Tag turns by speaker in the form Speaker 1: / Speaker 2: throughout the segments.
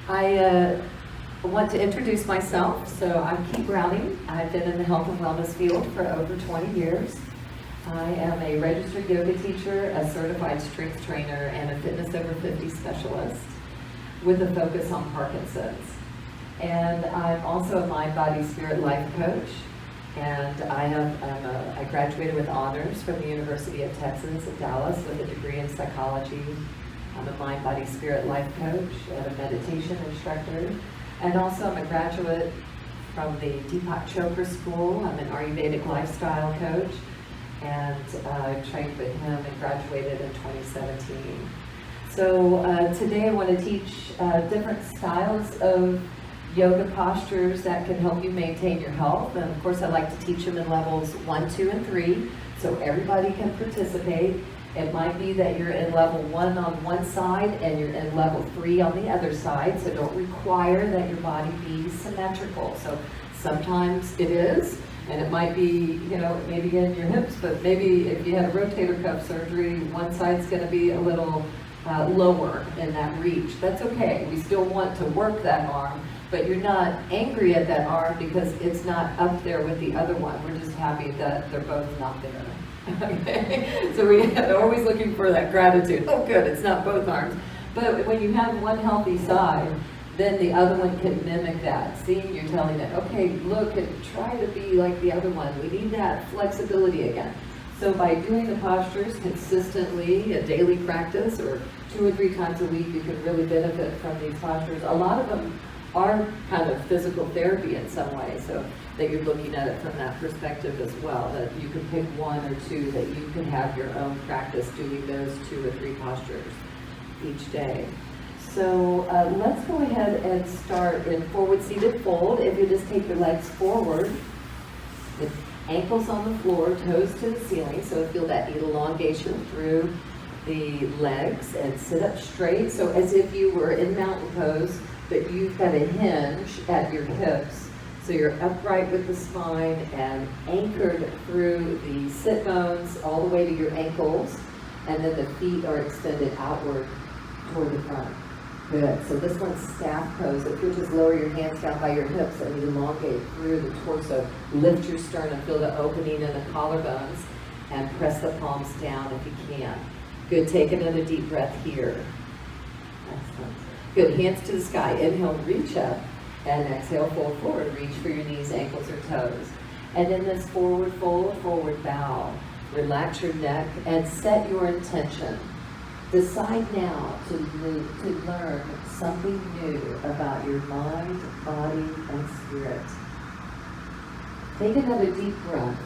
Speaker 1: I want to introduce myself. So I'm Kate Browning. I've been in the health and wellness field for over 20 years. I am a registered yoga teacher, a certified strength trainer, and a fitness over 50 specialist with a focus on Parkinson's. And I'm also a mind, body, spirit, life coach. And I graduated with honors from the University of Texas at Dallas with a degree in psychology. I'm a mind, body, spirit, life coach and a meditation instructor. And also I'm a graduate from the Deepak Chopra School. I'm an Ayurvedic lifestyle coach, and trained with him and graduated in 2017. So today I want to teach different styles of yoga postures that can help you maintain your health. And of course I like to teach them in levels 1, 2, and 3, so everybody can participate. It might be that you're in level 1 on one side and you're in level 3 on the other side, so don't require that your body be symmetrical. So sometimes it is, and it might be, maybe in your hips, but maybe if you had a rotator cuff surgery, one side's going to be a little lower in that reach. That's okay. We still want to work that arm, but you're not angry at that arm because it's not up there with the other one. We're just happy that they're both not there. Okay, so we're always looking for that gratitude. Oh good, it's not both arms. But when you have one healthy side, then the other one can mimic that. See, you're telling it, okay, look, and try to be like the other one. We need that flexibility again. So by doing the postures consistently, a daily practice, or 2 or 3 times a week, you can really benefit from these postures. A lot of them are kind of physical therapy in some way, so that you're looking at it from that perspective as well, that you can pick 1 or 2 that you can have your own practice doing those 2 or 3 postures each day. So let's go ahead and start in forward seated fold. If you just take your legs forward, with ankles on the floor, toes to the ceiling, so feel that elongation through the legs, and sit up straight, so as if you were in mountain pose, but you've got a hinge at your hips. So you're upright with the spine and anchored through the sit bones all the way to your ankles, and then the feet are extended outward toward the front. Good. So this one's staff pose. If you'll just lower your hands down by your hips and elongate through the torso, lift your sternum, feel the opening in the collarbones, and press the palms down if you can. Good. Take another deep breath here. Excellent. Good. Hands to the sky. Inhale, reach up. And exhale, fold forward. Reach for your knees, ankles, or toes. And in this forward fold, forward bow, relax your neck and set your intention. Decide now to learn something new about your mind, body, and spirit. Take another deep breath.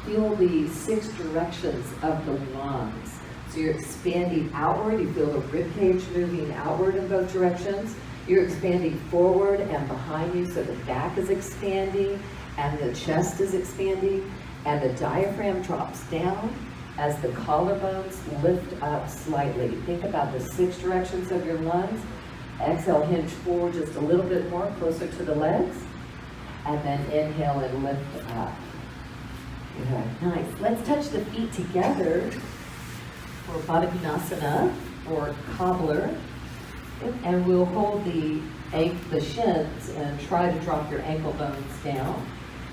Speaker 1: Feel the 6 directions of the lungs. So you're expanding outward. You feel the ribcage moving outward in both directions. You're expanding forward and behind you, so the back is expanding and the chest is expanding, and the diaphragm drops down as the collarbones lift up slightly. Think about the 6 directions of your lungs. Exhale, hinge forward just a little bit more, closer to the legs, and then inhale and lift up. Good. Nice. Let's touch the feet together for Baddha Konasana, or cobbler. And we'll hold the shins and try to drop your ankle bones down.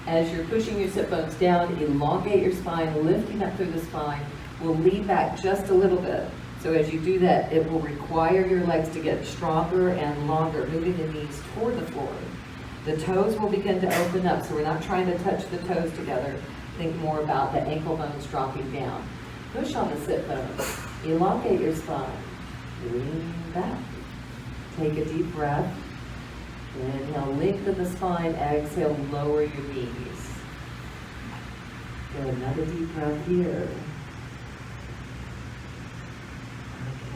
Speaker 1: As you're pushing your sit bones down, elongate your spine, lifting up through the spine. We'll lean back just a little bit. So as you do that, it will require your legs to get stronger and longer, moving the knees toward the floor. The toes will begin to open up, so we're not trying to touch the toes together. Think more about the ankle bones dropping down. Push on the sit bones. Elongate your spine. Lean back. Take a deep breath. Inhale, lengthen the spine. Exhale, lower your knees. Good. Another deep breath here.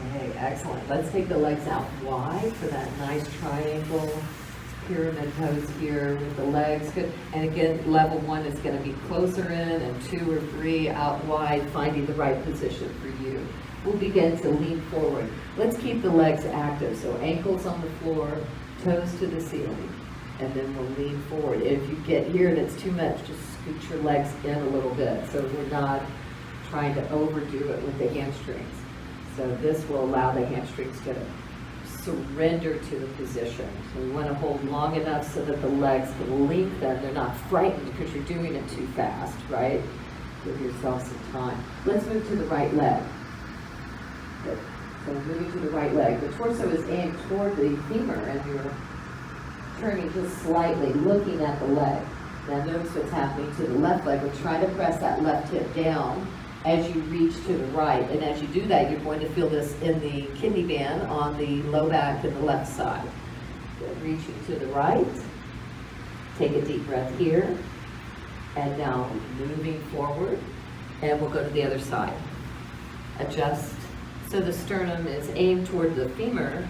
Speaker 1: Okay, excellent. Let's take the legs out wide for that nice triangle pyramid pose here with the legs. Good. And again, level 1 is going to be closer in, and 2 or 3 out wide, finding the right position for you. We'll begin to lean forward. Let's keep the legs active. So ankles on the floor, toes to the ceiling, and then we'll lean forward. If you get here and it's too much, just scoot your legs in a little bit, so we're not trying to overdo it with the hamstrings. So this will allow the hamstrings to surrender to the position. So we want to hold long enough so that the legs can lengthen. They're not frightened because you're doing it too fast, right? Give yourself some time. Let's move to the right leg. Good. So moving to the right leg. The torso is aimed toward the femur and you're turning just slightly, looking at the leg. Now notice what's happening to the left leg. We're trying to press that left hip down as you reach to the right. And as you do that, you're going to feel this in the kidney band on the low back and the left side. Good. Reaching to the right. Take a deep breath here. And now moving forward. And we'll go to the other side. Adjust. So the sternum is aimed toward the femur.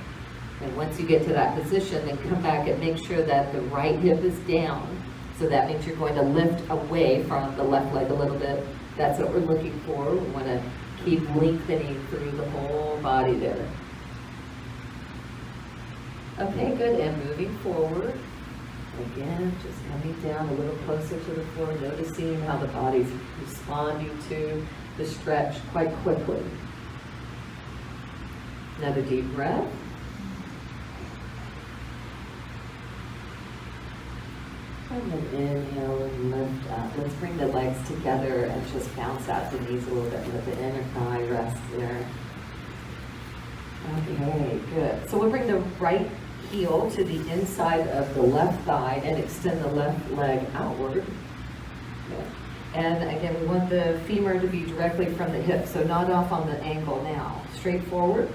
Speaker 1: And once you get to that position, then come back and make sure that the right hip is down. So that means you're going to lift away from the left leg a little bit. That's what we're looking for. We want to keep lengthening through the whole body there. Okay, good. And moving forward. Again, just coming down a little closer to the floor, noticing how the body's responding to the stretch quite quickly. Another deep breath. And then inhale and lift up. Let's bring the legs together and just bounce out the knees a little bit. Let the inner thigh rest there. Okay, good. So we'll bring the right heel to the inside of the left thigh and extend the left leg outward. Good. And again, we want the femur to be directly from the hip, so not off on the ankle now. Straight forward.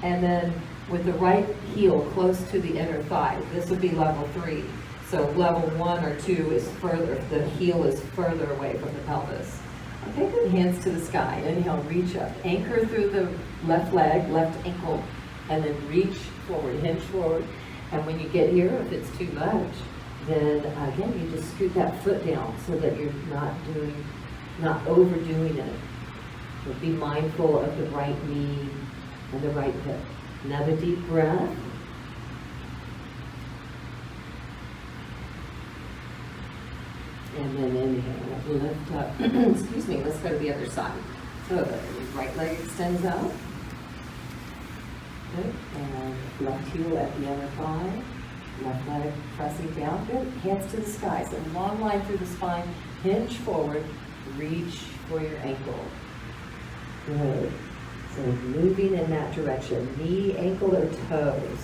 Speaker 1: And then with the right heel close to the inner thigh. This would be level 3. So level 1 or 2 is further, the heel is further away from the pelvis. Okay, good. Hands to the sky. Inhale, reach up. Anchor through the left leg, left ankle, and then reach forward, hinge forward. And when you get here, if it's too much, then again, you just scoot that foot down so that you're not overdoing it. So be mindful of the right knee and the right hip. Another deep breath. And then inhale, lift up. Excuse me, let's go to the other side. So the right leg extends out. Good. And left heel at the inner thigh. Left leg pressing down. Good. Hands to the sky. So long line through the spine. Hinge forward. Reach for your ankle. Good. So moving in that direction. Knee, ankle, or toes.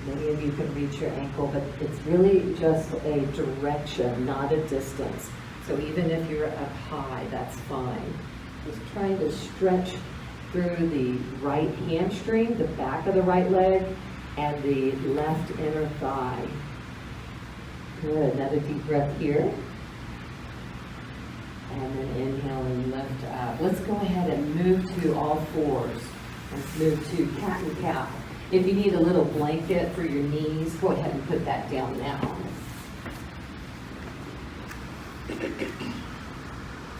Speaker 1: Many of you can reach your ankle, but it's really just a direction, not a distance. So even if you're up high, that's fine. Just trying to stretch through the right hamstring, the back of the right leg, and the left inner thigh. Good. Another deep breath here. And then inhale and lift up. Let's go ahead and move to all fours. Let's move to cat and cow. If you need a little blanket for your knees, go ahead and put that down now.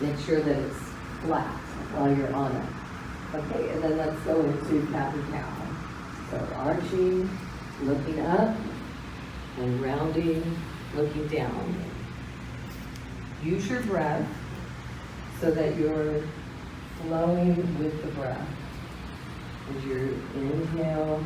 Speaker 1: Make sure that it's flat while you're on it. Okay, and then let's go into cat and cow. So arching, looking up, and rounding, looking down. Use your breath so that you're flowing with the breath. As you inhale,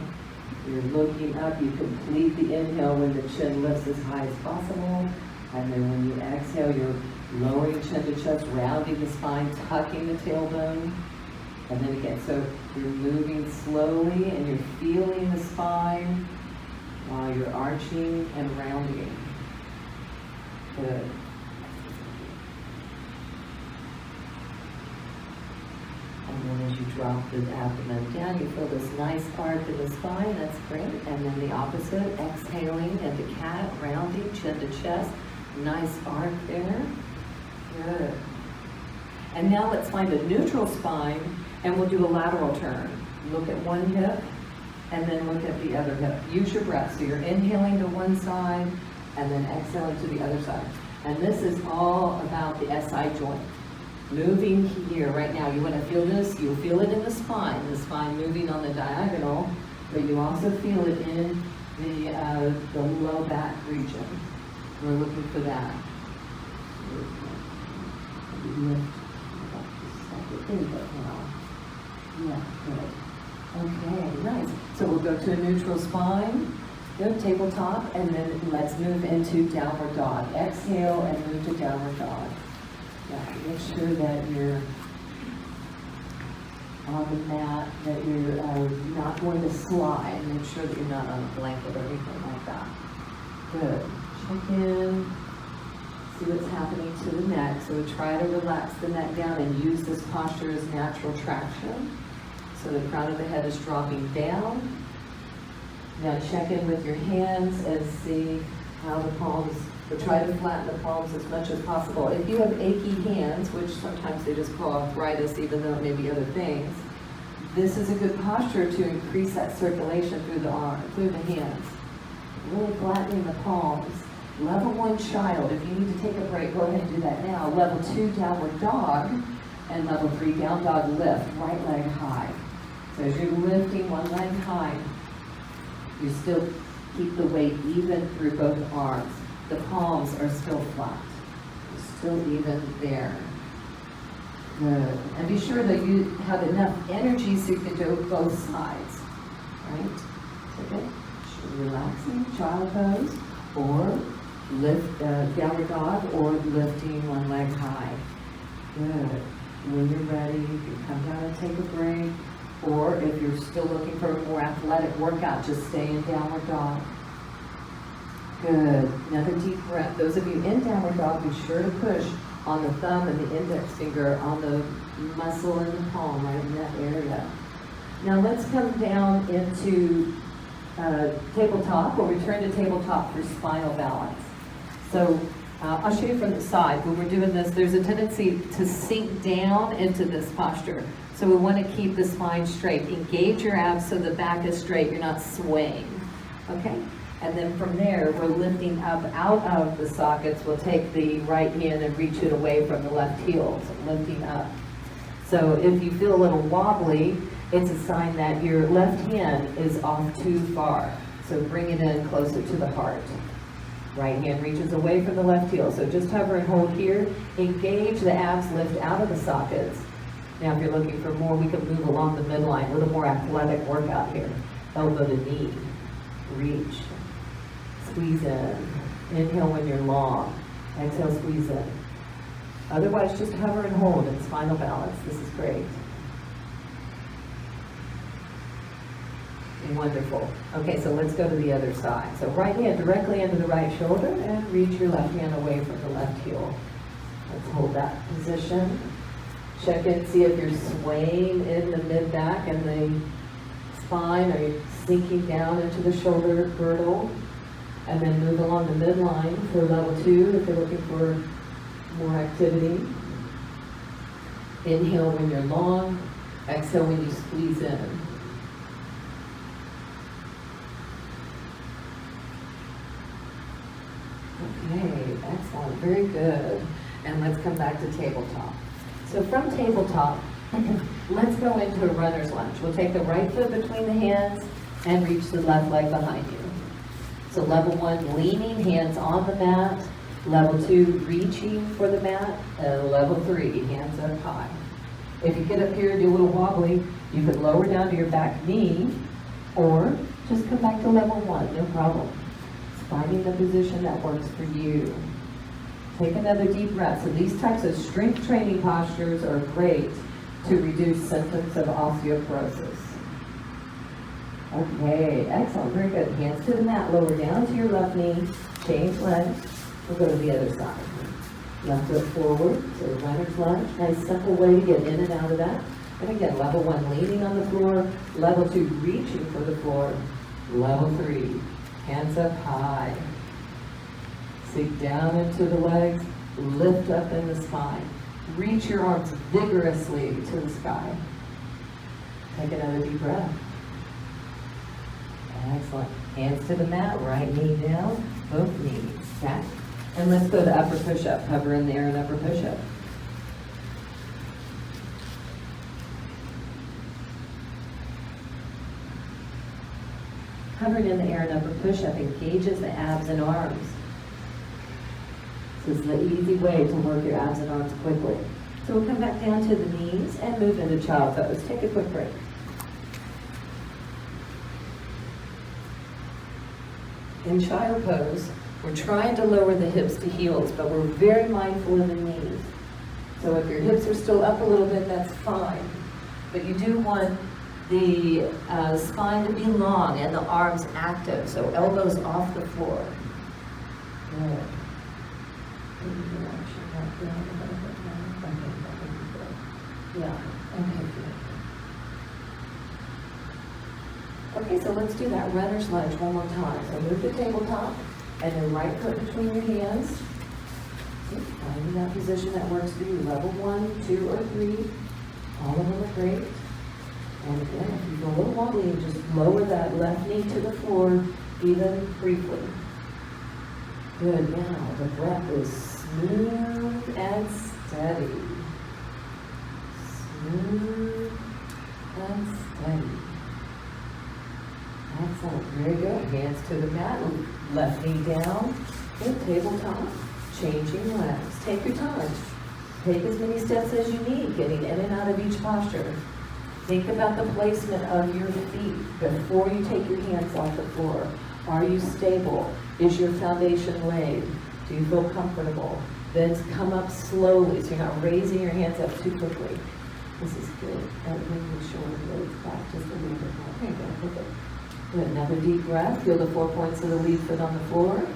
Speaker 1: you're looking up, you complete the inhale when the chin lifts as high as possible. And then when you exhale, you're lowering chin to chest, rounding the spine, tucking the tailbone. And then again, so you're moving slowly and you're feeling the spine while you're arching and rounding. Good. And then as you drop the abdomen down, you feel this nice arc in the spine. That's great. And then the opposite, exhaling into cat, rounding, chin to chest. Nice arc there. Good. And now let's find a neutral spine, and we'll do a lateral turn. Look at one hip, and then look at the other hip. Use your breath. So you're inhaling to one side, and then exhaling to the other side. And this is all about the SI joint. Moving here right now, you want to feel this, you'll feel it in the spine moving on the diagonal, but you also feel it in the low back region. We're looking for that. Lift. Yeah, good. Okay, nice. So we'll go to a neutral spine, good, tabletop, and then let's move into downward dog. Exhale and move to downward dog. Yeah, make sure that you're on the mat, that you're not going to slide. Make sure that you're not on a blanket or anything like that. Good. Check in. See what's happening to the neck. So try to relax the neck down and use this posture as natural traction. So the crown of the head is dropping down. Now check in with your hands and see how the palms, but try to flatten the palms as much as possible. If you have achy hands, which sometimes they just call arthritis, even though it may be other things, this is a good posture to increase that circulation through the arm, through the hands. Really flattening the palms. Level 1 child, if you need to take a break, go ahead and do that now. Level 2 downward dog, and level 3 down dog lift, right leg high. So as you're lifting one leg high, you still keep the weight even through both arms. The palms are still flat. Still even there. Good. And be sure that you have enough energy so you can do both sides. Right? Okay. Relaxing, child pose, or lift downward dog, or lifting one leg high. Good. When you're ready, you can come down and take a break. Or if you're still looking for a more athletic workout, just stay in downward dog. Good. Another deep breath. Those of you in downward dog, be sure to push on the thumb and the index finger on the muscle in the palm, right in that area. Now let's come down into tabletop. We'll return to tabletop for spinal balance. So I'll show you from the side. When we're doing this, there's a tendency to sink down into this posture. So we want to keep the spine straight. Engage your abs so the back is straight. You're not swaying. Okay? And then from there, we're lifting up out of the sockets. We'll take the right hand and reach it away from the left heel. So lifting up. So if you feel a little wobbly, it's a sign that your left hand is off too far. So bring it in closer to the heart. Right hand reaches away from the left heel. So just hover and hold here. Engage the abs, lift out of the sockets. Now if you're looking for more, we can move along the midline. A little more athletic workout here. Elbow to knee. Reach. Squeeze in. Inhale when you're long. Exhale, squeeze in. Otherwise, just hover and hold in spinal balance. This is great. Wonderful. Okay, so let's go to the other side. So right hand directly into the right shoulder and reach your left hand away from the left heel. Let's hold that position. Check in, see if you're swaying in the mid-back and the spine. Are you sinking down into the shoulder girdle? And then move along the midline for level 2 if you're looking for more activity. Inhale when you're long. Exhale when you squeeze in. Okay, excellent, very good. And let's come back to tabletop. So from tabletop, let's go into a runner's lunge. We'll take the right foot between the hands and reach the left leg behind you. So level 1, leaning, hands on the mat. Level 2, reaching for the mat. And level 3, hands up high. If you get up here and do a little wobbly, you could lower down to your back knee, or just come back to level 1, no problem. Finding the position that works for you. Take another deep breath. So these types of strength training postures are great to reduce symptoms of osteoporosis. Okay, excellent, very good. Hands to the mat, lower down to your left knee, change legs. We'll go to the other side. Left foot forward, so runner's lunge. Nice simple way to get in and out of that. And again, level 1, leaning on the floor. Level 2, reaching for the floor. Level 3, hands up high. Sink down into the legs, lift up in the spine. Reach your arms vigorously to the sky. Take another deep breath. Excellent. Hands to the mat, right knee down, both knees back. And let's go to upper push-up. Hover in the air and upper push-up. Hovering in the air and upper push-up engages the abs and arms. This is the easy way to work your abs and arms quickly. So we'll come back down to the knees and move into child pose. Take a quick break. in child pose, we're trying to lower the hips to heels, but we're very mindful of the knees. So if your hips are still up a little bit, that's fine. But you do want the spine to be long and the arms active, so elbows off the floor. Good. Yeah, okay, good. Okay, so let's do that runner's lunge one more time. So move the tabletop and then right foot between your hands. Find that position that works for you. Level 1, 2, or 3. All of them are great. And again, if you go a little wobbly, just lower that left knee to the floor, even briefly. Good. Now, the breath is smooth and steady. Smooth and steady. Excellent. Very good. Hands to the mat. Left knee down. Good. Tabletop. Changing legs. Take your time. Take as many steps as you need, getting in and out of each posture. Think about the placement of your feet before you take your hands off the floor. Are you stable? Is your foundation laid? Do you feel comfortable? Then come up slowly, so you're not raising your hands up too quickly. This is good. Bring your shoulder blades back just a little bit more. There you go. Perfect. Good. Another deep breath. Feel the 4 points of the lead foot on the floor.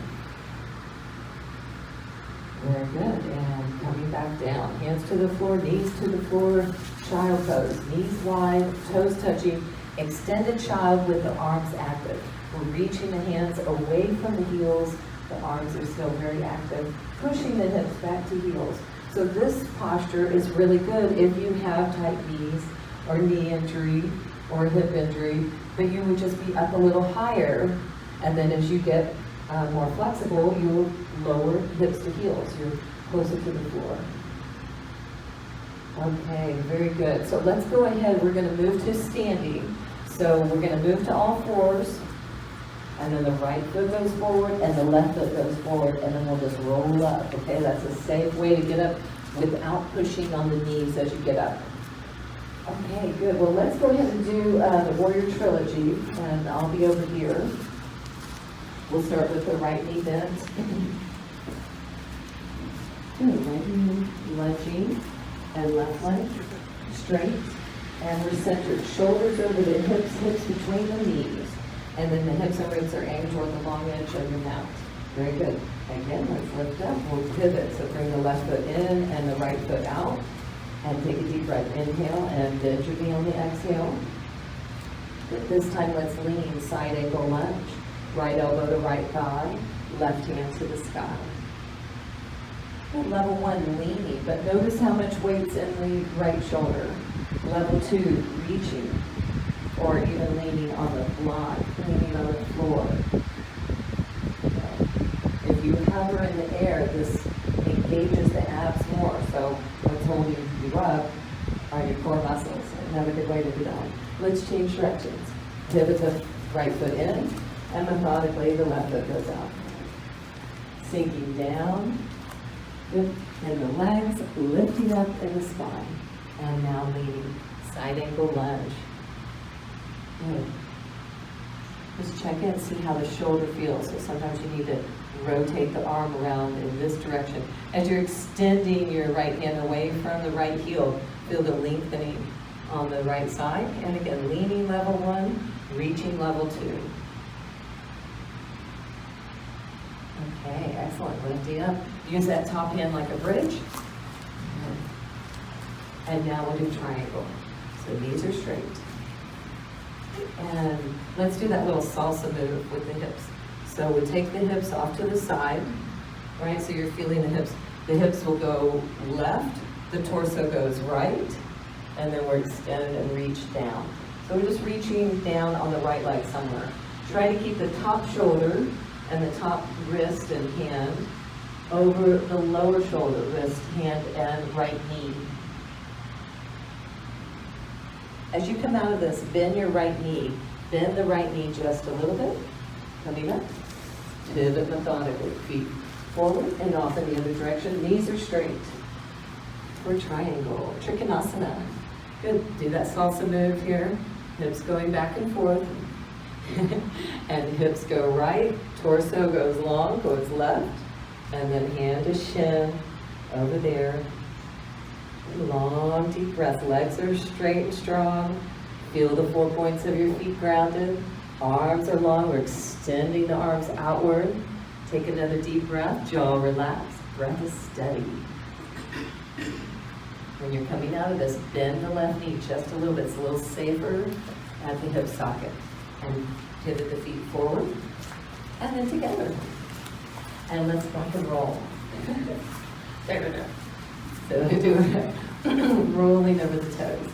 Speaker 1: Very good. And coming back down. Hands to the floor, knees to the floor. Child pose. Knees wide, toes touching. Extended child with the arms active. We're reaching the hands away from the heels. The arms are still very active. Pushing the hips back to heels. So this posture is really good if you have tight knees or knee injury or hip injury, but you would just be up a little higher. And then as you get more flexible, you lower hips to heels. You're closer to the floor. Okay, very good. So let's go ahead. We're going to move to standing. So we're going to move to all fours. And then the right foot goes forward and the left foot goes forward. And then we'll just roll up. Okay, that's a safe way to get up without pushing on the knees as you get up. Okay, good. Well, let's go ahead and do the Warrior Trilogy. And I'll be over here. We'll start with the right knee bent. Good. Right knee lunging and left leg straight. And we're centered. Shoulders over the hips, hips between the knees. And then the hips and ribs are aimed toward the long edge of your mat. Very good. Again, let's lift up. We'll pivot. So bring the left foot in and the right foot out. And take a deep breath. Inhale and bend your knee on the exhale. This time, let's lean side ankle lunge. Right elbow to right thigh, left hand to the sky. Good. Level 1, leaning, but notice how much weight's in the right shoulder. Level 2, reaching, or even leaning on the block, leaning on the floor. If you hover in the air, this engages the abs more, so what's holding you up are your core muscles. Another good way to do that. Let's change directions. Pivot the right foot in. And methodically, the left foot goes out. Sinking down. Good. And the legs lifting up in the spine. And now leaning. Side ankle lunge. Good. Just check in, see how the shoulder feels. So sometimes you need to rotate the arm around in this direction. As you're extending your right hand away from the right heel, feel the lengthening on the right side. And again, leaning level 1, reaching level 2. Okay, excellent. Lifting up. Use that top hand like a bridge. And now we'll do triangle. So knees are straight. And let's do that little salsa move with the hips. So we take the hips off to the side, right? So you're feeling the hips. The hips will go left, the torso goes right, and then we're extended and reach down. So we're just reaching down on the right leg somewhere. Try to keep the top shoulder and the top wrist and hand over the lower shoulder, wrist, hand, and right knee. As you come out of this, bend your right knee. Bend the right knee just a little bit. Coming up. Pivot methodically. Feet forward and off in the other direction. Knees are straight. For triangle. Trikonasana. Good. Do that salsa move here. Hips going back and forth. And hips go right, torso goes long, goes left, and then hand to shin over there. Long, deep breath. Legs are straight and strong. Feel the 4 points of your feet grounded. Arms are long. We're extending the arms outward. Take another deep breath. Jaw relaxed. Breath is steady. When you're coming out of this, bend the left knee just a little bit. It's a little safer at the hip socket. And pivot the feet forward. And then together. And let's rock and roll. There. So we do rolling over the toes.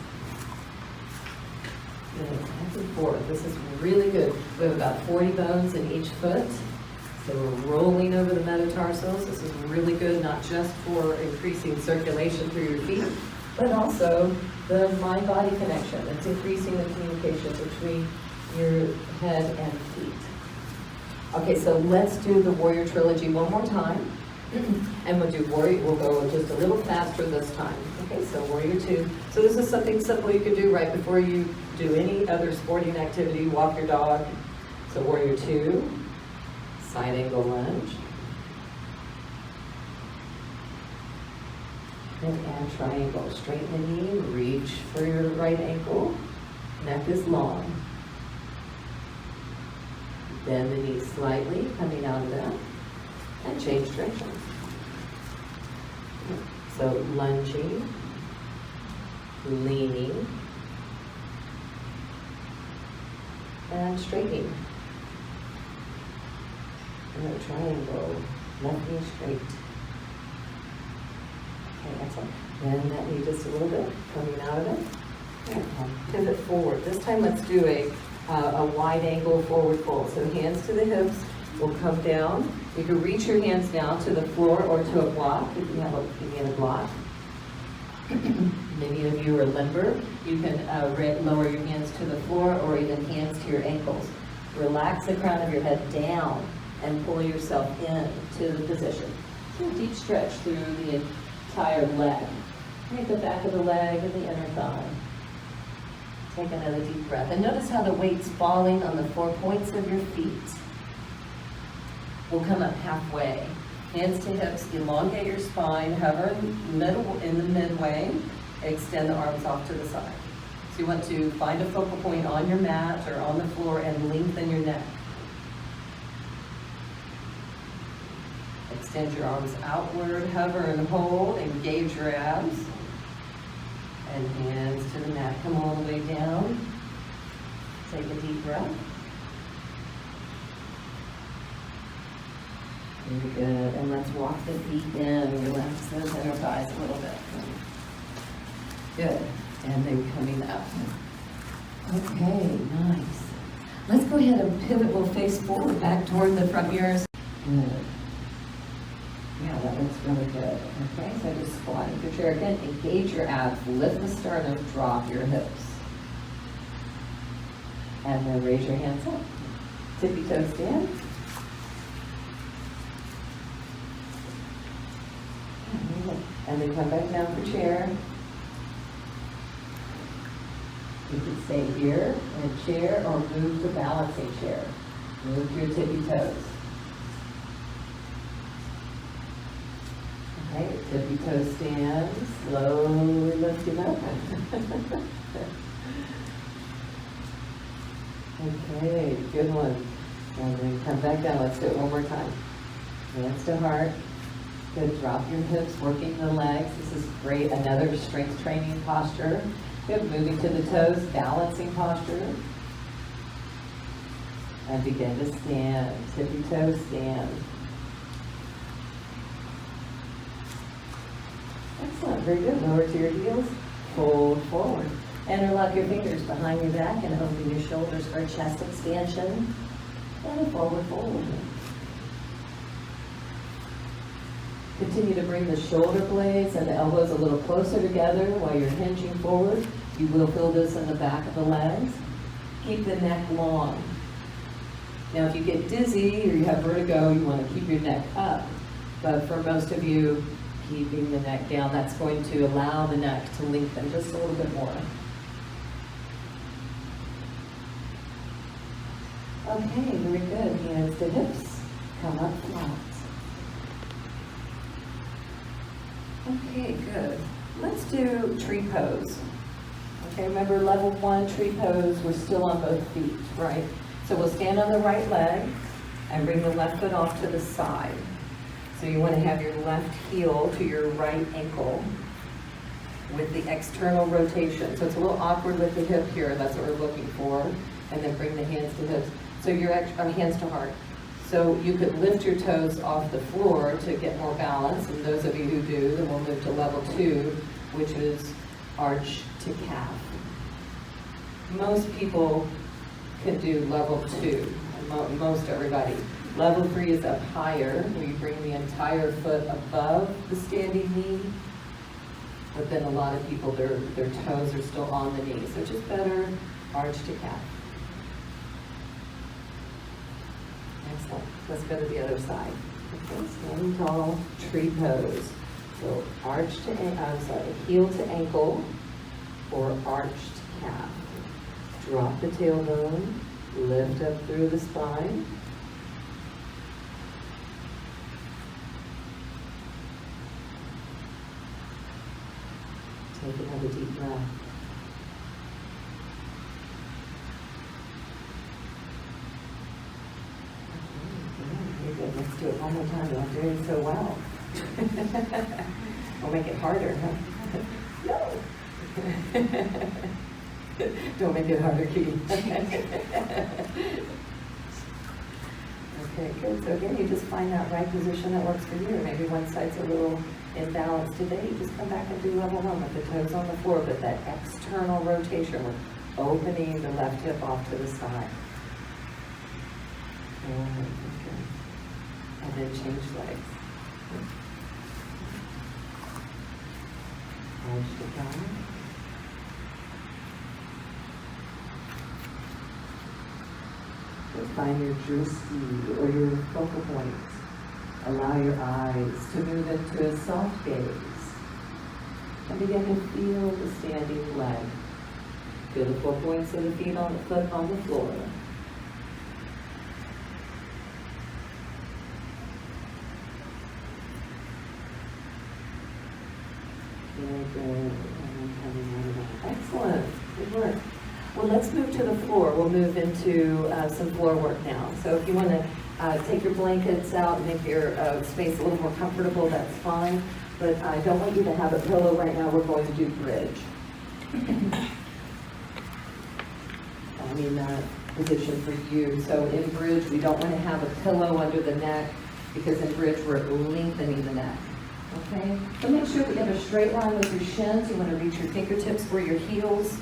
Speaker 1: Good, back and forth. This is really good. We have about 40 bones in each foot. So we're rolling over the metatarsals. This is really good, not just for increasing circulation through your feet, but also the mind-body connection. It's increasing the communication between your head and feet. Okay, so let's do the Warrior Trilogy one more time. And we'll do Warrior, we'll go just a little faster this time. Okay, so Warrior 2. So this is something simple you can do right before you do any other sporting activity, walk your dog. So Warrior 2, side angle lunge. And triangle. Straighten the knee, reach for your right ankle. Neck is long. Bend the knee slightly, coming out of that. And change direction. So lunging, leaning, and straightening. Another triangle, left knee straight. Okay, excellent. Bend that knee just a little bit, coming out of it. And pivot forward. This time let's do a wide angle forward fold. So hands to the hips. Will come down. You can reach your hands down to the floor or to a block if you have a block. Many of you are limber. You can lower your hands to the floor or even hands to your ankles. Relax the crown of your head down and pull yourself into the position. So a deep stretch through the entire leg. Right, the back of the leg and the inner thigh. Take another deep breath. And notice how the weight's falling on the 4 points of your feet. We'll come up halfway. Hands to hips, elongate your spine, hover in the midway, extend the arms off to the side. So you want to find a focal point on your mat or on the floor and lengthen your neck. Extend your arms outward, hover and hold, engage your abs. And hands to the mat, come all the way down. Take a deep breath. Very good. And let's walk the feet in. Relax those inner thighs a little bit. Good. And then coming up. Okay, nice. Let's go ahead and pivot. We'll face forward, back toward the front mirrors. Good. Yeah, that looks really good. Okay, so just squat into your chair again. Engage your abs. Lift the sternum. Drop your hips. And then raise your hands up. Tippy toe stand. And then come back down for chair. You can stay here in a chair or move to balancing chair. Move your tippy toes. Okay, tippy toe stand. Slowly lifting up. Okay, good one. And then come back down. Let's do it one more time. Hands to heart. Good, drop your hips, working the legs. This is great. Another strength training posture. Good, moving to the toes, balancing posture. And begin to stand. Tippy toe stand. Excellent, very good. Lower to your heels, fold forward. Interlock your fingers behind your back and open your shoulders for chest expansion. And forward fold. Continue to bring the shoulder blades and the elbows a little closer together while you're hinging forward. You will feel this in the back of the legs. Keep the neck long. Now if you get dizzy or you have vertigo, you want to keep your neck up. But for most of you, keeping the neck down, that's going to allow the neck to lengthen just a little bit more. Okay, very good. Hands to hips, come up flat. Okay, good. Let's do tree pose. Okay, remember level 1 tree pose, we're still on both feet, right? So we'll stand on the right leg and bring the left foot off to the side. So you want to have your left heel to your right ankle with the external rotation. So it's a little awkward with the hip here, that's what we're looking for. And then bring the hands to hips. So your hands to heart. So you could lift your toes off the floor to get more balance. And those of you who do, then we'll move to level 2, which is arch to calf. Most people can do level 2, most everybody. Level 3 is up higher, where you bring the entire foot above the standing knee. But then a lot of people, their toes are still on the knee. So just better arch to calf. Excellent. Let's go to the other side. Okay, standing tall, tree pose. So heel to ankle or arch to calf. Drop the tailbone, lift up through the spine. Take another deep breath. Good. Let's do it one more time. I'm doing so well. We'll make it harder, huh? No. Don't make it harder, Kitty. Okay, good. So again, you just find that right position that works for you. Maybe one side's a little imbalanced today. You just come back and do level 1 with the toes on the floor, but that external rotation, we're opening the left hip off to the side. Okay. And then change legs. Arch the calf. Find your drishti or your focal points. Allow your eyes to move into a soft gaze. And begin to feel the standing leg. Feel the 4 points of the foot on the floor. Very good. And coming out of that. Excellent. Good work. Well, let's move to the floor. We'll move into some floor work now. So if you want to take your blankets out and make your space a little more comfortable, that's fine. But I don't want you to have a pillow right now. We're going to do bridge. Position for you. So in bridge, we don't want to have a pillow under the neck because in bridge, we're lengthening the neck. Okay? So make sure that you have a straight line with your shins. You want to reach your fingertips for your heels.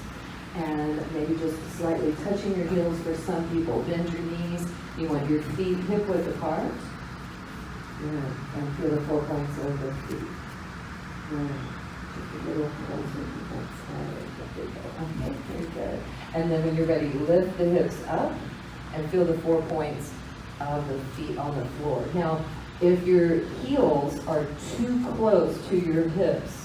Speaker 1: And maybe just slightly touching your heels for some people. Bend your knees. You want your feet hip width apart. Good. And feel the 4 points of the feet. Good. Just a little closer to that side. There you go. Okay, very good. And then when you're ready, lift the hips up and feel the 4 points of the feet on the floor. Now, if your heels are too close to your hips,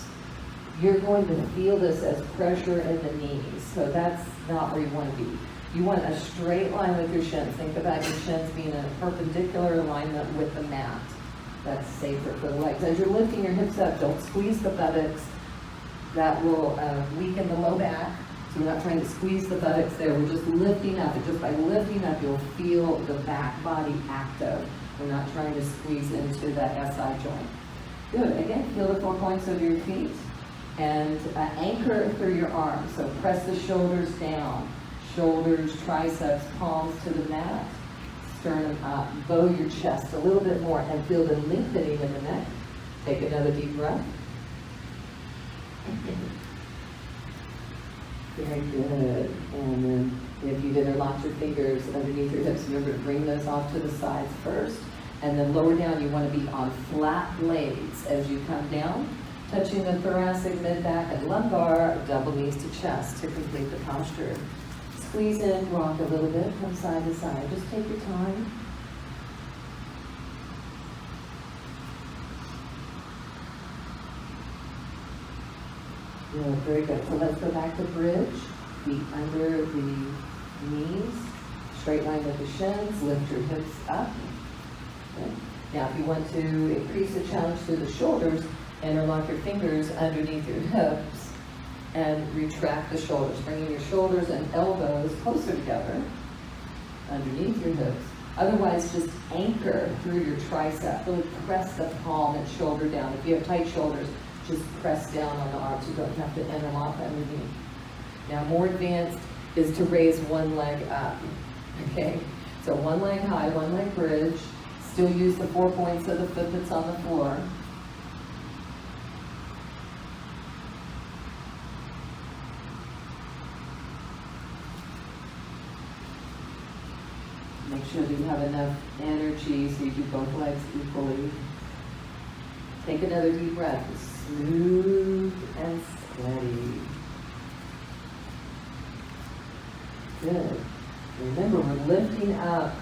Speaker 1: you're going to feel this as pressure in the knees. So that's not where you want to be. You want a straight line with your shins. Think about your shins being in a perpendicular alignment with the mat. That's safer for the legs. As you're lifting your hips up, don't squeeze the buttocks. That will weaken the low back. So we're not trying to squeeze the buttocks there. We're just lifting up. And just by lifting up, you'll feel the back body active. We're not trying to squeeze into that SI joint. Good. Again, feel the 4 points of your feet. And anchor through your arms. So press the shoulders down. Shoulders, triceps, palms to the mat. Sternum up. Bow your chest a little bit more and feel the lengthening in the neck. Take another deep breath. Very good. And then if you've interlocked your fingers underneath your hips, remember to bring those off to the sides first. And then lower down, you want to be on flat blades as you come down. Touching the thoracic, mid-back, and lumbar, double knees to chest to complete the posture. Squeeze in, rock a little bit from side to side. Just take your time. Good, very good. So let's go back to bridge. Feet under the knees, Straight line with the shins, lift your hips up. Okay. Now if you want to increase the challenge through the shoulders, interlock your fingers underneath your hips and retract the shoulders, bringing your shoulders and elbows closer together underneath your hips. Otherwise, just anchor through your tricep. Really press the palm and shoulder down. If you have tight shoulders, just press down on the arms. You don't have to interlock underneath. Now, more advanced is to raise one leg up. Okay? So one leg high, one leg bridge. Still use the 4 points of the foot that's on the floor. Make sure that you have enough energy so you do both legs equally. Take another deep breath. Smooth and steady. Good. Remember, we're lifting up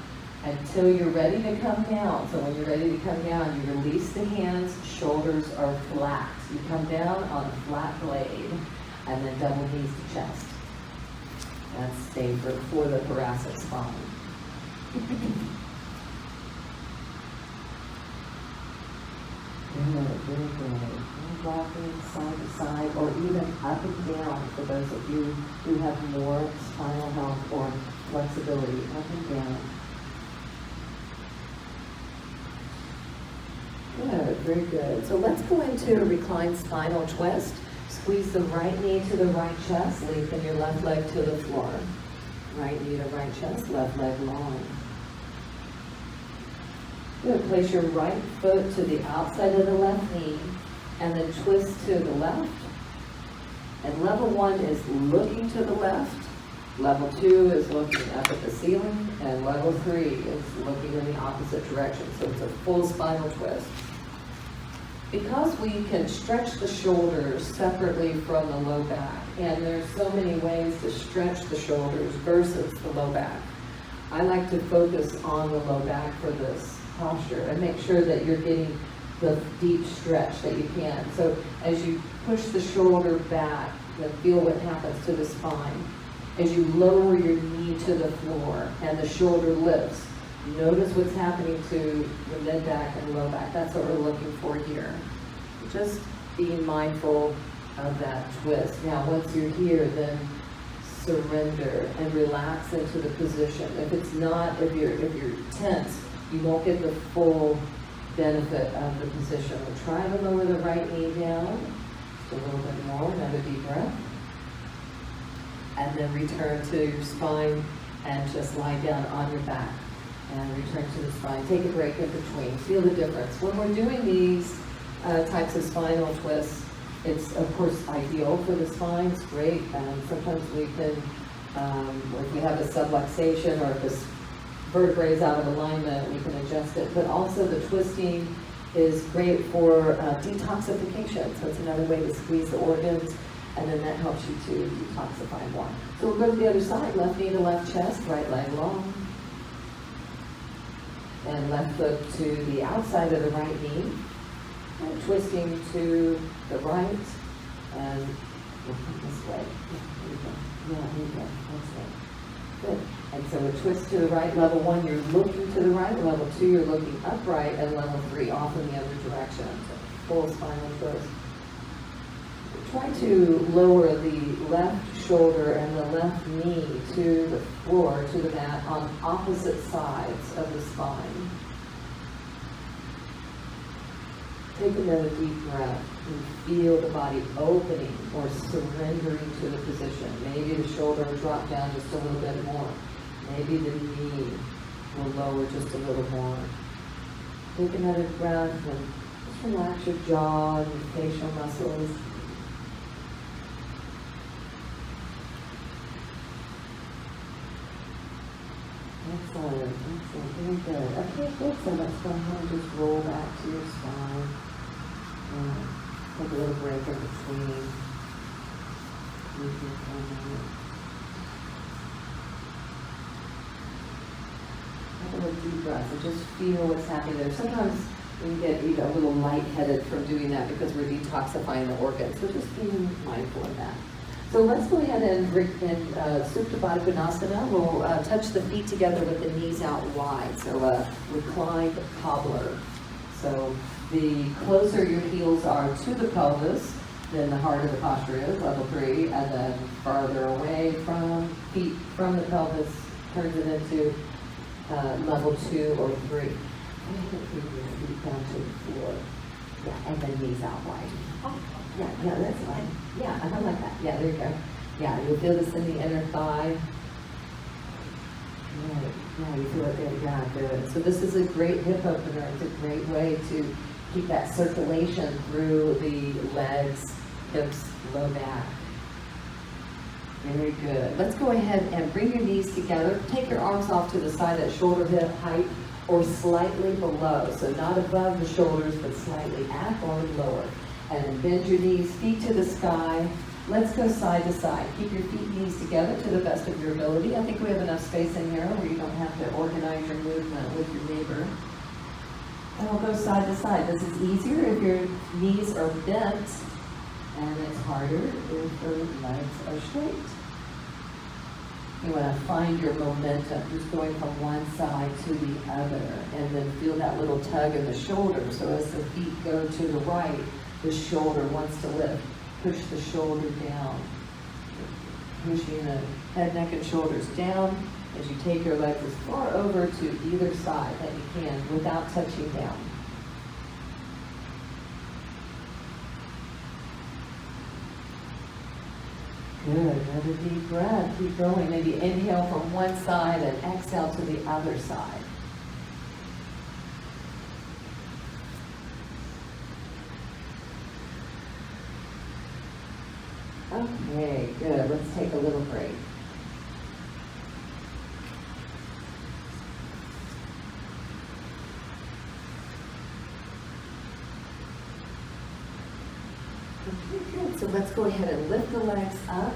Speaker 1: until you're ready to come down. So when you're ready to come down, you release the hands, shoulders are flat. You come down on a flat blade, and then double knees to chest. That's safer for the thoracic spine. Good, very good. Rocking side to side or even up and down for those of you who have more spinal health or flexibility. Up and down. Good, very good. So let's go into a reclined spinal twist. Squeeze the right knee to the right chest, lengthen your left leg to the floor. Right knee to right chest, left leg long. Good. Place your right foot to the outside of the left knee and then twist to the left. And level 1 is looking to the left. Level 2 is looking up at the ceiling. And level 3 is looking in the opposite direction. So it's a full spinal twist. Because we can stretch the shoulders separately from the low back, and there's so many ways to stretch the shoulders versus the low back, I like to focus on the low back for this posture and make sure that you're getting the deep stretch that you can. So as you push the shoulder back, then feel what happens to the spine. As you lower your knee to the floor and the shoulder lifts, notice what's happening to the mid back and low back. That's what we're looking for here. Just being mindful of that twist. Now, once you're here, then surrender and relax into the position. If you're tense, you won't get the full benefit of the position. We'll try to lower the right knee down. Just a little bit more. Another deep breath. And then return to your spine and just lie down on your back. And return to the spine. Take a break in between. Feel the difference. When we're doing these types of spinal twists, it's of course ideal for the spine. It's great. Sometimes we can, if we have a subluxation or if this vertebrae is out of alignment, we can adjust it. But also the twisting is great for detoxification. So it's another way to squeeze the organs, and then that helps you to detoxify more. So we'll go to the other side. Left knee to left chest, right leg long. And left foot to the outside of the right knee, and twisting to the right, and we'll come this way. Here we go. Yeah, here we go. That's it. Good. And so a twist to the right. Level 1, you're looking to the right. Level 2, you're looking upright. And level 3, off in the other direction. So full spinal twist. Try to lower the left shoulder and the left knee to the floor, to the mat, on opposite sides of the spine. Take another deep breath and feel the body opening or surrendering to the position. Maybe the shoulder will drop down just a little bit more. Maybe the knee will lower just a little more. Take another breath and just relax your jaw and your facial muscles. Excellent, very good. Okay, good. So let's go ahead and just roll back to your spine. Take a little break in between. Have a little deep breath and just feel what's happening there. Sometimes we get a little lightheaded from doing that because we're detoxifying the organs. So just being mindful of that. So let's go ahead and Supta Baddha Konasana. We'll touch the feet together with the knees out wide. So reclined cobbler. So the closer your heels are to the pelvis, then the harder the posture is, level 3, and then farther away from feet from the pelvis turns it into level 2 or 3. Go ahead and bring your feet down to the floor. Yeah, and then knees out wide. Yeah, that's fine. Yeah, I like that. Yeah, there you go. Yeah, you'll feel this in the inner thigh. Right. Yeah, you feel it there. Yeah, good. So this is a great hip opener. It's a great way to keep that circulation through the legs, hips, low back. Very good. Let's go ahead and bring your knees together. Take your arms off to the side at shoulder hip height or slightly below. So not above the shoulders, but slightly at or lower. And then bend your knees, feet to the sky. Let's go side to side. Keep your feet and knees together to the best of your ability. I think we have enough space in here where you don't have to organize your movement with your neighbor. And we'll go side to side. This is easier if your knees are bent, and it's harder if the legs are straight. You want to find your momentum, just going from one side to the other, and then feel that little tug in the shoulder. So as the feet go to the right, the shoulder wants to lift. Push the shoulder down. Pushing the head, neck, and shoulders down as you take your legs as far over to either side that you can without touching down. Good. Another deep breath. Keep going. Maybe inhale from one side and exhale to the other side. Okay, good. Let's take a little break. Okay, good. So let's go ahead and lift the legs up.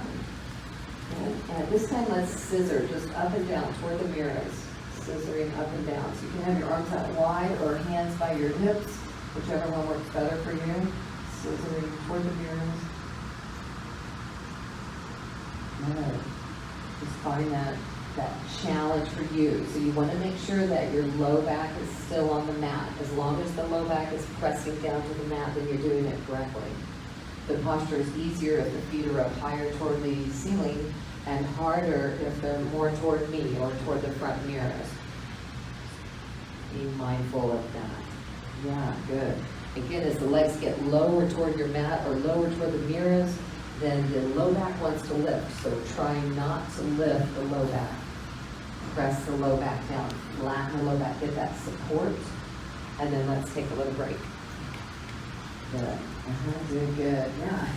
Speaker 1: Good. And this time let's scissor just up and down toward the mirrors. Scissoring up and down. So you can have your arms out wide or hands by your hips, whichever one works better for you. Scissoring toward the mirrors. Good. Just find that challenge for you. So you want to make sure that your low back is still on the mat. As long as the low back is pressing down to the mat, then you're doing it correctly. The posture is easier if the feet are up higher toward the ceiling and harder if they're more toward me or toward the front mirrors. Be mindful of that. Yeah, good. Again, as the legs get lower toward your mat or lower toward the mirrors, then the low back wants to lift. So try not to lift the low back. Press the low back down. Flatten the low back. Get that support. And then let's take a little break. Good. Doing good. Yeah.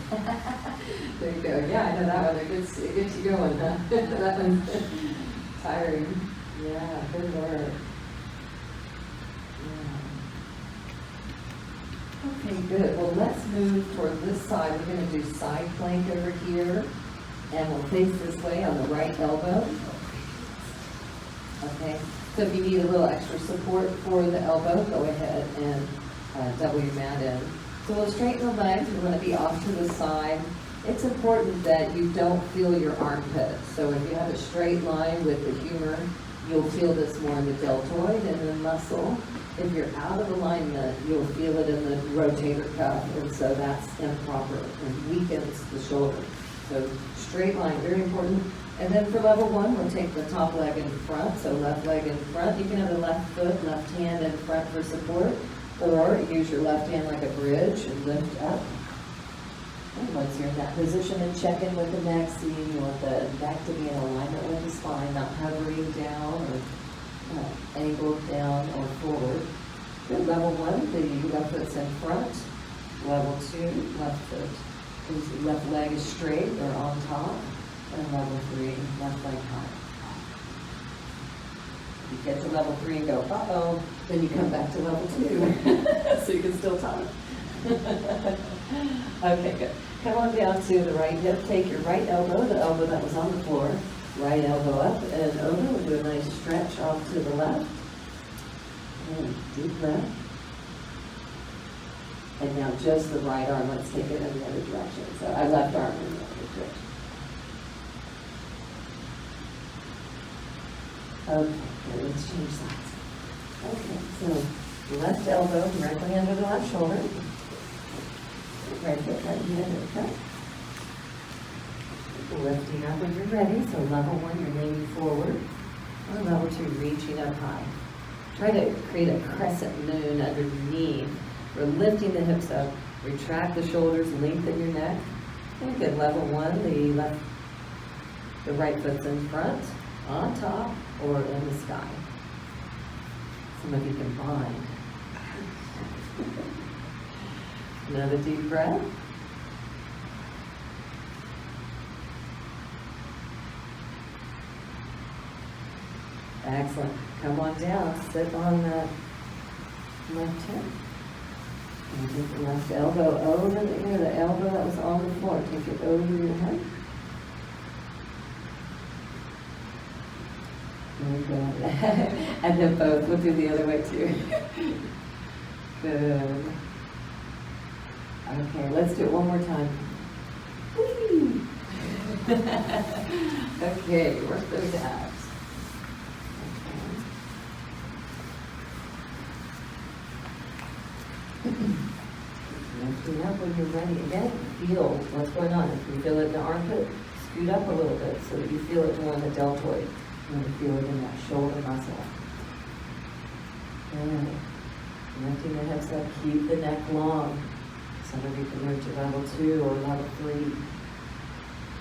Speaker 1: There you go. Yeah, I know that one. It gets you going, huh? That one's tiring. Yeah, good work. Yeah. Okay, good. Well, let's move toward this side. We're going to do side plank over here. And we'll face this way on the right elbow. Okay. So if you need a little extra support for the elbow, go ahead and double your mat in. So we'll straighten the legs. We're going to be off to the side. It's important that you don't feel your armpit. So if you have a straight line with the humor, you'll feel this more in the deltoid and the muscle. If you're out of alignment, you'll feel it in the rotator cuff, and so that's improper and weakens the shoulder. So straight line, very important. And then for level 1, we'll take the top leg in front, so left leg in front. You can have the left foot, left hand in front for support, or use your left hand like a bridge and lift up. And once you're in that position, and check in with the neck, see you want the neck to be in alignment with the spine, not hovering down or angled down or forward. Good. Level 1, the left foot's in front. Level 2, left foot, left leg is straight or on top. And level 3, left leg high. You get to level 3 and go, uh-oh, then you come back to level 2. So you can still talk. Okay, good. Come on down to the right hip. Take your right elbow, the elbow that was on the floor. Right elbow up and over. We'll do a nice stretch off to the left. And deep breath. And now just the right arm. Let's take it in the other direction. So our left arm in the other direction. Okay, let's change sides. Okay, so left elbow directly under the left shoulder. Right foot, right hand, okay. Lifting up when you're ready, so level 1, you're leaning forward. Or level 2, reaching up high. Try to create a crescent moon underneath. We're lifting the hips up, retract the shoulders, lengthen your neck. And good, level 1, the right foot's in front, on top, or in the sky. Some of you can bind. Another deep breath. Excellent. Come on down. Sit on that left hip. And take the left elbow over the ear. The elbow that was on the floor. Take it over your head. Very good. And then both. We'll do the other way too. Good. Okay, let's do it one more time. Okay, work those abs. Lifting up when you're ready. Again, feel what's going on. If you feel it in the armpit, scoot up a little bit so that you feel it more in the deltoid. You want to feel it in that shoulder muscle. Good. Lifting the hips up, keep the neck long. Some of you can move to level 2 or level 3.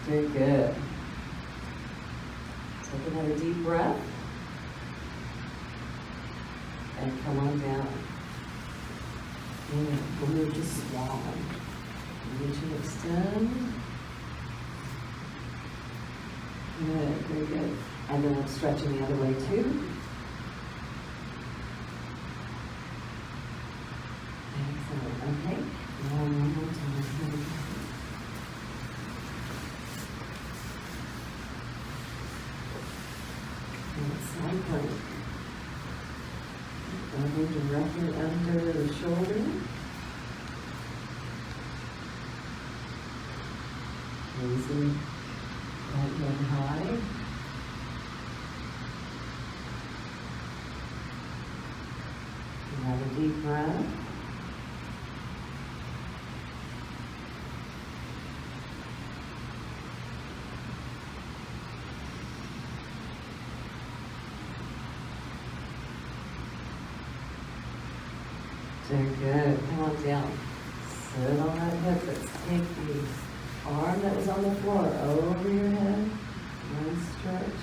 Speaker 1: Very good. Take another deep breath. And come on down. And we'll move to swan. Reach and extend. Good, very good. And then we'll stretch in the other way too. Excellent. Okay. One more time. And side plank. Elbow directly under the shoulder. Raising right hand high. Another deep breath. Very good. Come on down. Sit on that hip. Let's take the arm that was on the floor over your head. Nice stretch.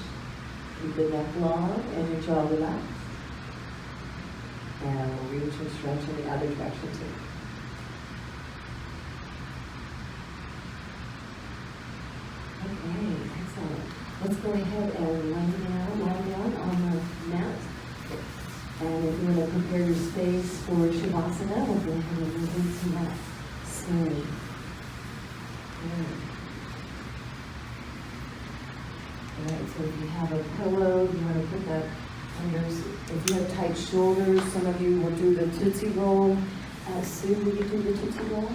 Speaker 1: Keep the neck long and your jaw relaxed. And we'll reach and stretch in the other direction too. Okay, excellent. Let's go ahead and lie down on the mat. And if you want to prepare your space for Shavasana, we'll go ahead and move into that slowly. Good. All right, so if you have a pillow, you want to put that under. If you have tight shoulders, some of you will do the Tootsie Roll. Sue, will you do the Tootsie Roll?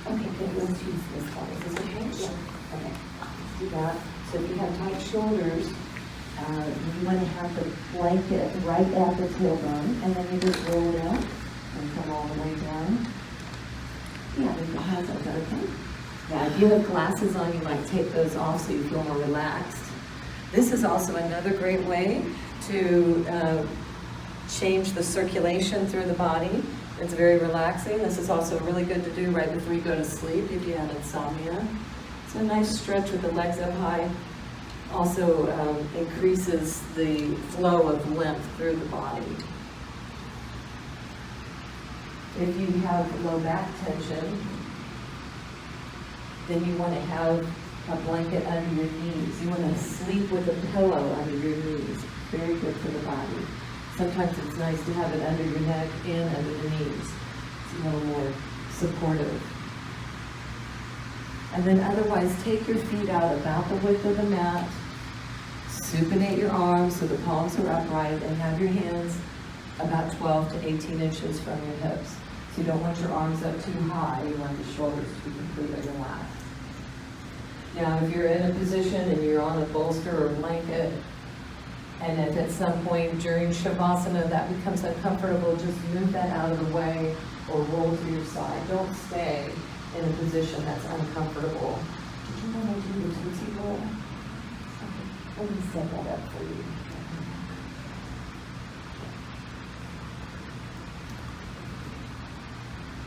Speaker 1: Okay, good. Let's use this one. Is this okay? Yeah. Okay, let's do that. So if you have tight shoulders, you want to have the blanket right at the tailbone, and then you just roll it out and come all the way down. Yeah, how's that okay? Yeah, if you have glasses on, you might take those off so you feel more relaxed. This is also another great way to change the circulation through the body. It's very relaxing. This is also really good to do right before you go to sleep if you have insomnia. It's a nice stretch with the legs up high. Also increases the flow of lymph through the body. If you have low back tension, then you want to have a blanket under your knees. You want to sleep with a pillow under your knees. Very good for the body. Sometimes it's nice to have it under your neck and under the knees. It's a little more supportive. And then otherwise, take your feet out about the width of the mat. Supinate your arms so the palms are upright, and have your hands about 12 to 18 inches from your hips. So you don't want your arms up too high. You want the shoulders to be completely relaxed. Now, if you're in a position and you're on a bolster or blanket, And if at some point during Shavasana that becomes uncomfortable, just move that out of the way or roll to your side. Don't stay in a position that's uncomfortable. Did you want to do your tootsie roll? Okay. Let me set that up for you.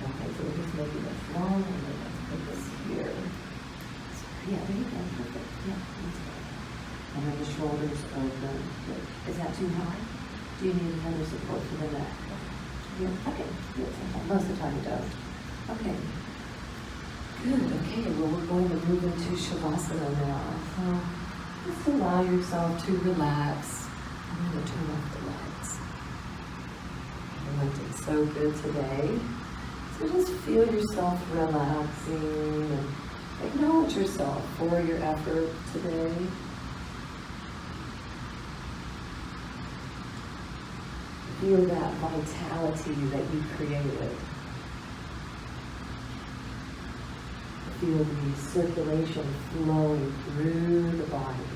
Speaker 1: Okay, so we're just making this long, and then let's put this here. So, yeah, there you go. Perfect. Yeah, that's good. And then the shoulders open. Good. Is that too high? Do you need another support for the neck? Yeah, okay. Good. Most of the time it does. Okay. Good. Okay, well, we're going to move into Shavasana now. So just allow yourself to relax. I'm going to turn off the lights. I did so good today. So just feel yourself relaxing and acknowledge yourself for your effort today. Feel that vitality that you created. Feel the circulation flowing through the body.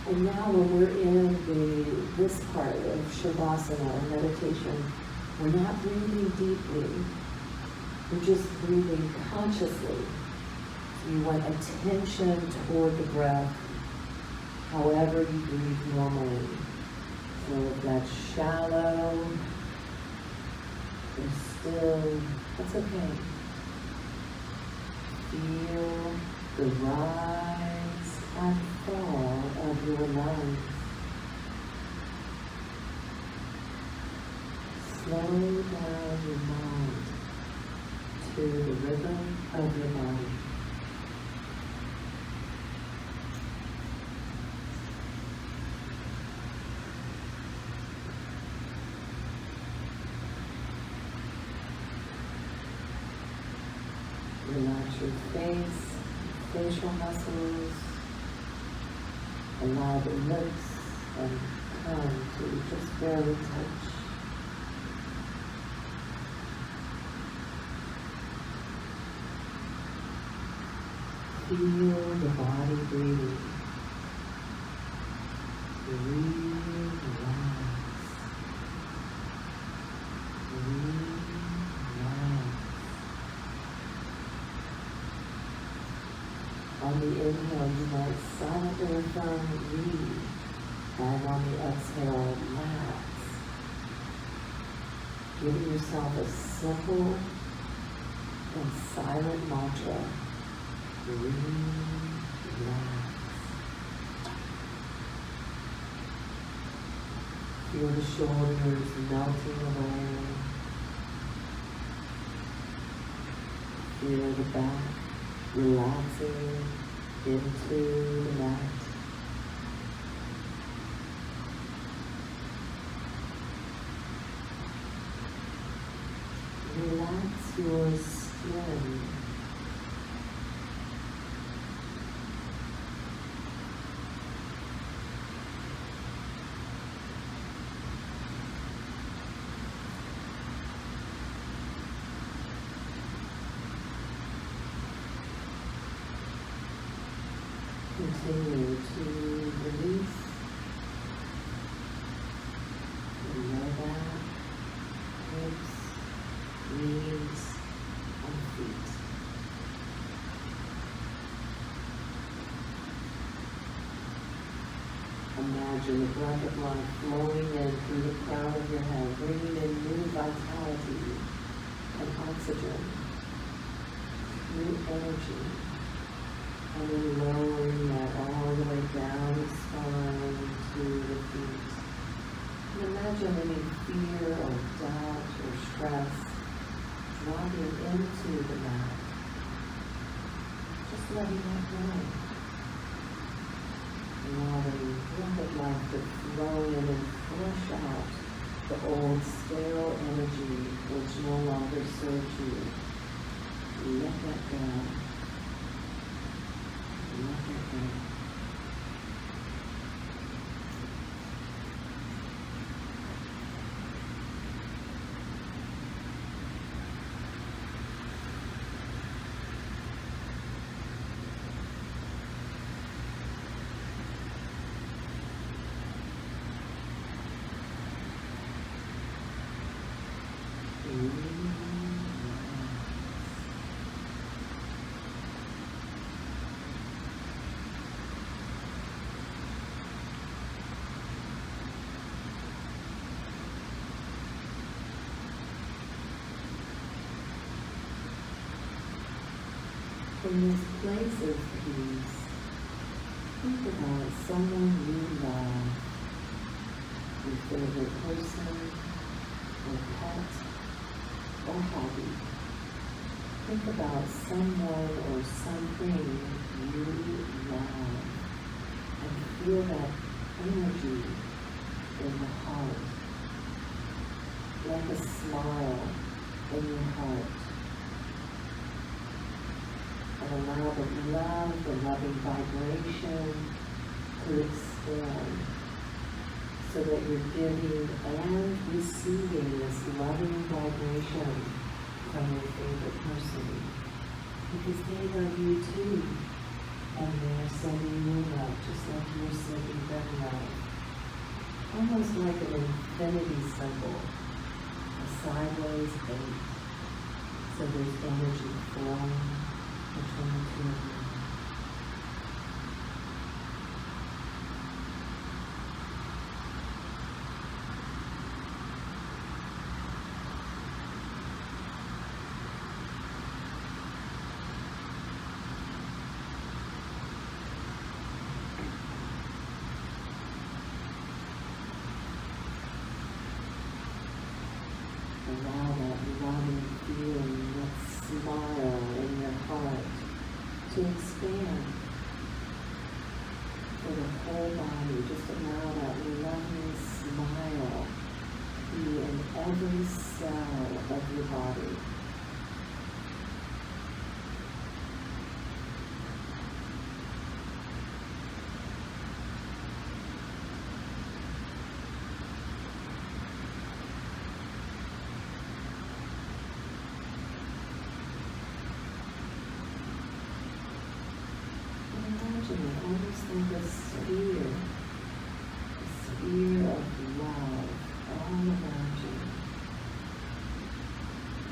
Speaker 1: And now when we're in this part of Shavasana or meditation, we're not breathing deeply. We're just breathing consciously. So you want attention toward the breath, however you breathe normally. So if that's shallow or still, that's okay. Feel the rise and fall of your lungs. Slow down your mind to the rhythm of your body. Relax your face, facial muscles. Allow the lips and tongue to just barely touch. Feel the body breathing. Breathe, relax. Breathe, relax. On the inhale, you might silently affirm breathe, and on the exhale, relax. Giving yourself a simple and silent mantra. Breathe, relax. Feel the shoulders melting away. Feel the back relaxing into the mat. Relax your skin. Continue to release the lower back, hips, knees, and feet. Imagine the breath of life flowing in through the crown of your head, bringing in new vitality and oxygen, new energy. And then lowering that all the way down the spine to the feet. And imagine any fear or doubt or stress dropping into the mat. Just letting that go. Allowing breath of life to flow in and flush out the old stale energy which no longer serves you. Let that go. Let it go. from this place of peace, think about someone you love, your favorite person, or pet, or hobby. Think about someone or something you love and feel that energy in the heart, like a smile in your heart. And allow the love, the loving vibration to expand so that you're giving and receiving this loving vibration from your favorite person, because they love you too, and they're sending you love just like you're sending them love. Almost like an infinity symbol, a sideways 8. So there's energy flowing between the two of you. Allow that loving feeling, that smile in your heart to expand for the whole body. Just allow that loving smile to be in every cell of your body. Almost like a sphere of love all around you,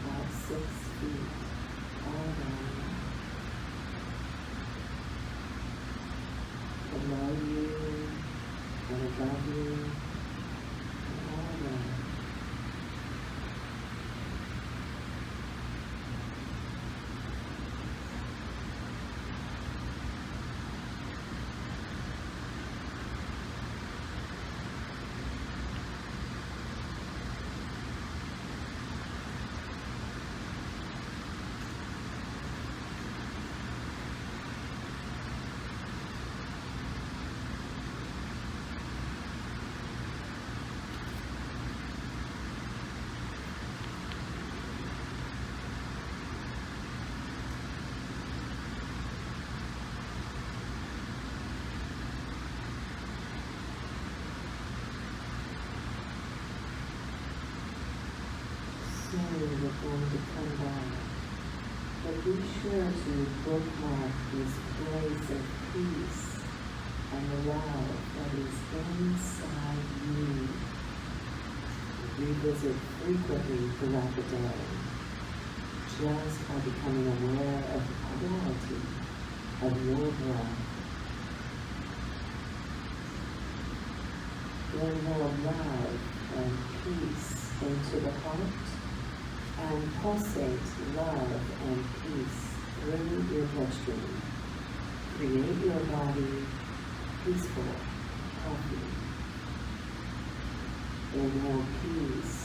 Speaker 1: about 6 feet all around you, below you, and above you, and all around. Soon we're going to come back, but be sure to bookmark this place of peace and love that is inside you. Revisit frequently throughout the day, just by becoming aware of the quality of your breath. Inhale love and peace into the heart, and pulsate love and peace through your bloodstream. Create your body peaceful, healthy. Inhale peace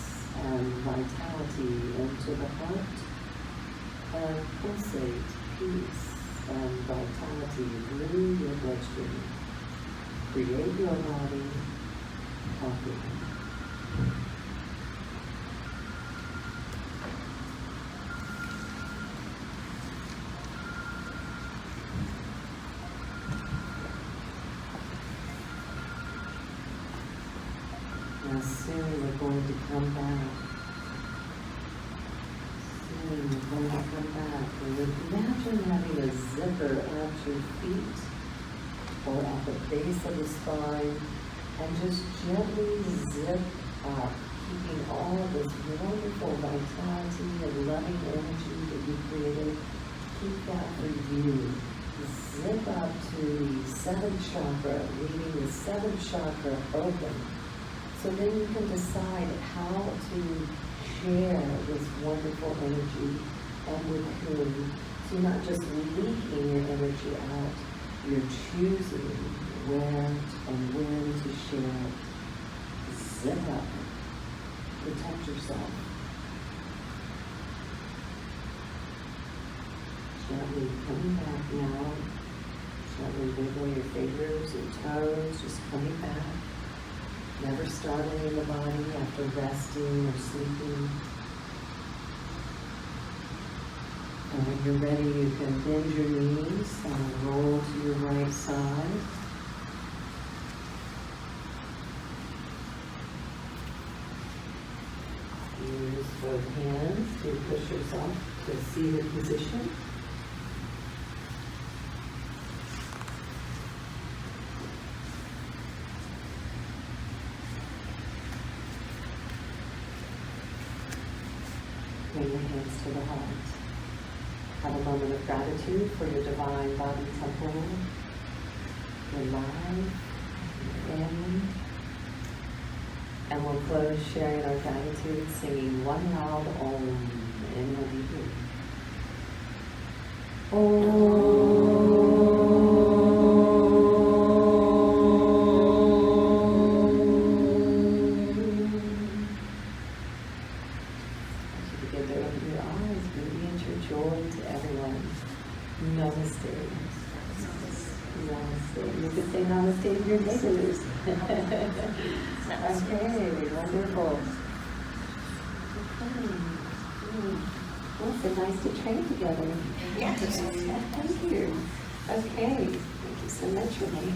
Speaker 1: and vitality into the heart, and pulsate peace and vitality through your bloodstream. Create your body healthy. Now soon we're going to come back. Soon we're going to come back. And imagine having a zipper at your feet or at the base of the spine, and just gently zip up, keeping all of this wonderful vitality and loving energy that you created. Keep that for you. Zip up to the 7th chakra, leaving the 7th chakra open. So then you can decide how to share this wonderful energy and with whom, You're not just leaking your energy out, you're choosing when and when to share it. Zip up. Protect yourself. Gently coming back now. Gently wiggle your fingers and toes, just coming back. Never startling the body after resting or sleeping. And when you're ready, you can bend your knees and roll to your right side. Use both hands to push yourself to a seated position. Bring your hands to the heart. Have a moment of gratitude for your divine body temple, your life, your family. And we'll close sharing our gratitude singing one loud Om. Inhale deeply. Namaste. Namaste. You could say namaste to your neighbors. Okay, wonderful. Well, it's nice to train together.
Speaker 2: Yes.
Speaker 1: Thank you. Okay, thank you so much, Renee.